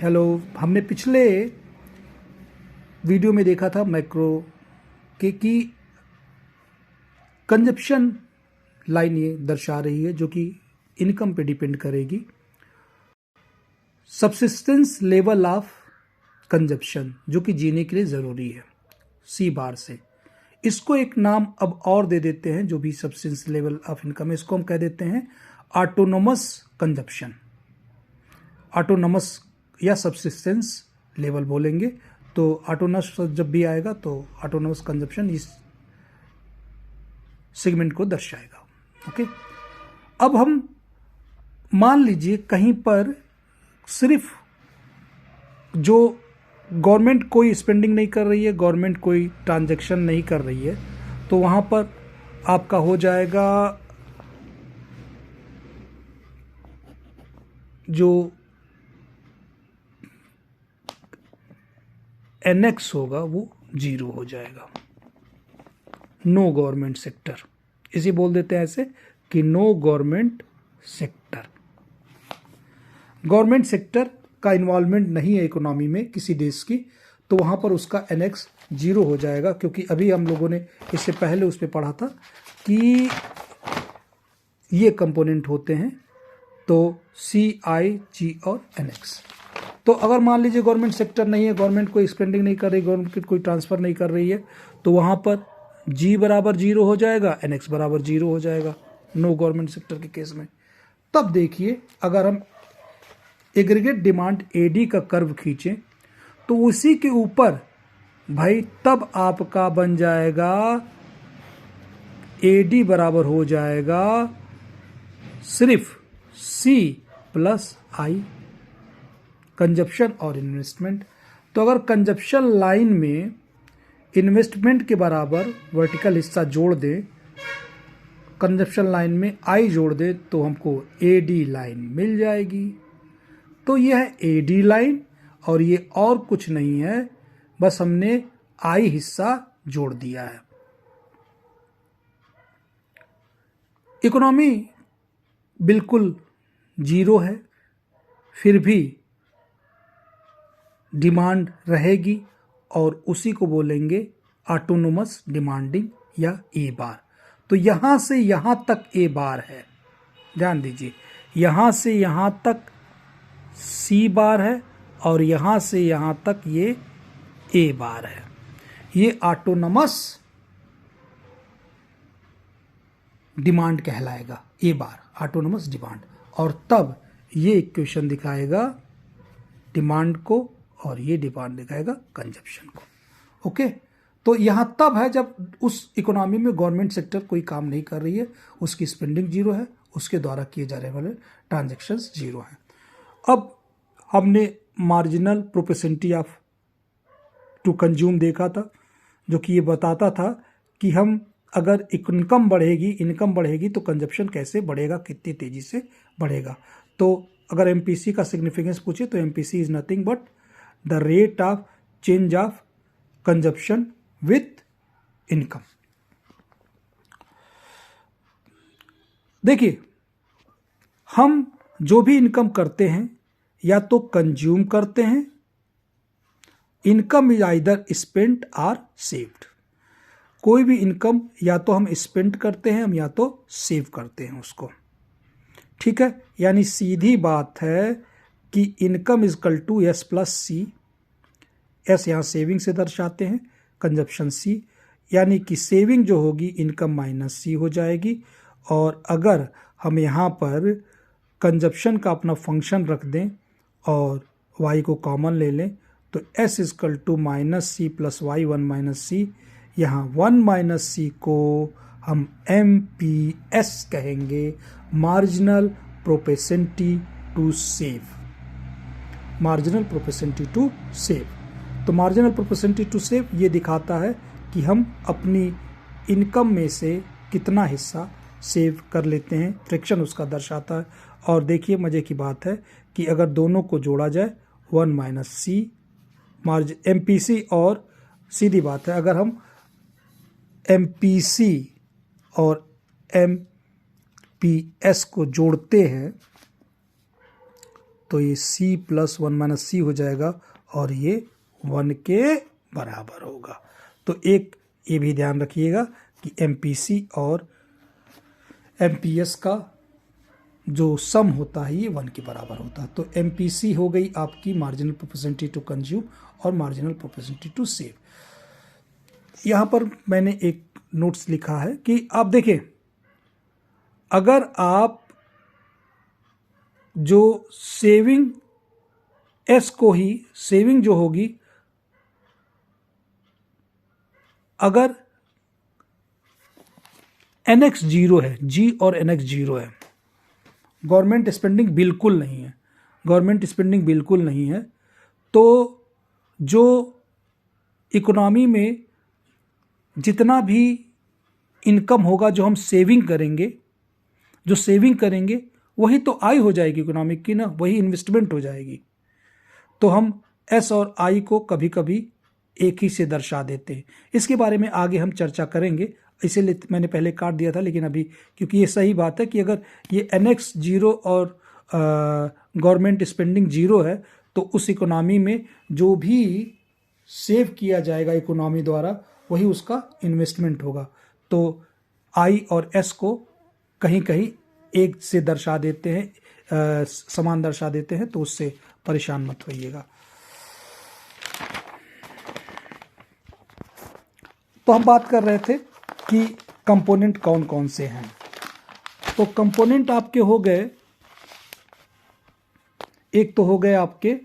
Hello. हमने पिछले video में देखा था मैक्रो के की कंजप्शन लाइन ये दर्शा रही है जो कि इनकम पे डिपेंड करेगी। सब्सिस्टेंस लेवल ऑफ कंजप्शन जो कि जीने के लिए ज़रूरी है सी बार से। इसको एक नाम अब और दे देते हैं, जो भी सब्सिस्टेंस लेवल ऑफ इनकम है इसको हम कह देते हैं ऑटोनोमस कंजप्शन। ऑटोनोमस या सब्सिस्टेंस लेवल बोलेंगे तो ऑटोनमस जब भी आएगा तो ऑटोनोमस कंजप्शन इस सेगमेंट को दर्शाएगा। ओके, अब हम मान लीजिए कहीं पर सिर्फ जो गवर्नमेंट कोई स्पेंडिंग नहीं कर रही है, गवर्नमेंट कोई ट्रांजैक्शन नहीं कर रही है, तो वहां पर आपका हो जाएगा जो NX होगा वो 0 हो जाएगा। नो गवर्नमेंट सेक्टर, इसे बोल देते हैं ऐसे कि no government sector. Government sector का इन्वॉल्वमेंट नहीं है इकोनॉमी में किसी देश की, तो वहां पर उसका NX 0 हो जाएगा। क्योंकि अभी हम लोगों ने इससे पहले उस पर पढ़ा था कि ये कंपोनेंट होते हैं, तो CI, G और NX। तो अगर मान लीजिए गवर्नमेंट सेक्टर नहीं है, गवर्नमेंट कोई स्पेंडिंग नहीं कर रही, गवर्नमेंट कोई ट्रांसफर नहीं कर रही है, तो वहां पर G बराबर 0 हो जाएगा, NX बराबर 0 हो जाएगा नो गवर्नमेंट सेक्टर के केस में। तब देखिए अगर हम एग्रीगेट डिमांड AD का कर्व खींचें तो उसी के ऊपर भाई तब आपका बन जाएगा AD बराबर हो जाएगा सिर्फ C प्लस I, कंजप्शन और इन्वेस्टमेंट। तो अगर कंजप्शन लाइन में इन्वेस्टमेंट के बराबर वर्टिकल हिस्सा जोड़ दें, कंजप्शन लाइन में I जोड़ दें, तो हमको AD लाइन मिल जाएगी। तो यह है AD लाइन और ये और कुछ नहीं है, बस हमने I हिस्सा जोड़ दिया है। इकोनॉमी बिल्कुल 0 है, फिर भी डिमांड रहेगी और उसी को बोलेंगे ऑटोनोमस डिमांडिंग या A बार। तो यहां से यहां तक A बार है, ध्यान दीजिए, यहां से यहां तक C बार है और यहां से यहां तक ये A बार है। ये ऑटोनोमस डिमांड कहलाएगा, A बार ऑटोनोमस डिमांड। और तब ये इक्वेशन दिखाएगा डिमांड को और ये डिमांड दिखाएगा कंजप्शन को। ओके, तो यहां तब है जब उस इकोनॉमी में गवर्नमेंट सेक्टर कोई काम नहीं कर रही है, उसकी स्पेंडिंग 0 है, उसके द्वारा किए जा रहे वाले ट्रांजैक्शंस 0 हैं। अब हमने marginal propensity of to consume देखा था, जो कि ये बताता था कि हम अगर इनकम बढ़ेगी तो कंजप्शन कैसे बढ़ेगा, कितनी तेजी से बढ़ेगा। तो अगर MPC का सिग्निफिकेंस पूछे तो MPC is nothing but the rate of change of consumption with income. देखिए, हम जो भी इनकम करते हैं या तो कंज्यूम करते हैं, इनकम इज आइदर स्पेंट और सेव्ड। कोई भी इनकम या तो हम स्पेंड करते हैं, हम या तो सेव करते हैं उसको। ठीक है, यानी सीधी बात है कि income is equal to S plus C। S यहाँ सेविंग से दर्शाते हैं, कंजप्शन C, यानी कि सेविंग जो होगी इनकम माइनस C हो जाएगी। और अगर हम यहाँ पर कंजप्शन का अपना फंक्शन रख दें और y को कॉमन ले लें तो S is equal to minus C plus Y 1 minus C। यहाँ 1 माइनस C को हम MPS कहेंगे, marginal propensity to save. Marginal propensity to save, तो मार्जिनल प्रोपेंसिटी टू सेव ये दिखाता है कि हम अपनी इनकम में से कितना हिस्सा सेव कर लेते हैं, फ्रैक्शन उसका दर्शाता है। और देखिए मजे की बात है कि अगर दोनों को जोड़ा जाए 1 माइनस C MPC, और सीधी बात है अगर हम MPC और MPS को जोड़ते हैं तो ये c प्लस 1 माइनस c हो जाएगा और ये 1 के बराबर होगा। तो एक ये भी ध्यान रखिएगा कि MPC और MPS का जो सम होता है ये 1 के बराबर होता है। तो MPC हो गई आपकी मार्जिनल प्रोपेंसिटी टू कंज्यूम और मार्जिनल प्रोपेंसिटी टू सेव। यहाँ पर मैंने एक नोट्स लिखा है कि आप देखें, अगर आप जो सेविंग एस को ही सेविंग जो होगी, अगर NX 0 है, G और NX 0 है, गवर्नमेंट स्पेंडिंग बिल्कुल नहीं है, गवर्नमेंट स्पेंडिंग बिल्कुल नहीं है, तो जो इकोनॉमी में जितना भी इनकम होगा, जो हम सेविंग करेंगे, जो सेविंग करेंगे वही तो आई हो जाएगी इकोनॉमिक की ना, वही इन्वेस्टमेंट हो जाएगी। तो हम एस और आई को कभी कभी एक ही से दर्शा देते हैं। इसके बारे में आगे हम चर्चा करेंगे, इसीलिए मैंने पहले काट दिया था, लेकिन अभी क्योंकि ये सही बात है कि अगर ये NX 0 और गवर्नमेंट स्पेंडिंग 0 है तो उस इकोनॉमी में जो भी सेव किया जाएगा इकोनॉमी द्वारा वही उसका इन्वेस्टमेंट होगा। तो आई और एस को कहीं कहीं एक से दर्शा देते हैं, समान दर्शा देते हैं, तो उससे परेशान मत होइएगा। तो हम बात कर रहे थे कि कंपोनेंट कौन कौन से हैं। तो कंपोनेंट आपके हो गए, एक तो हो गए आपके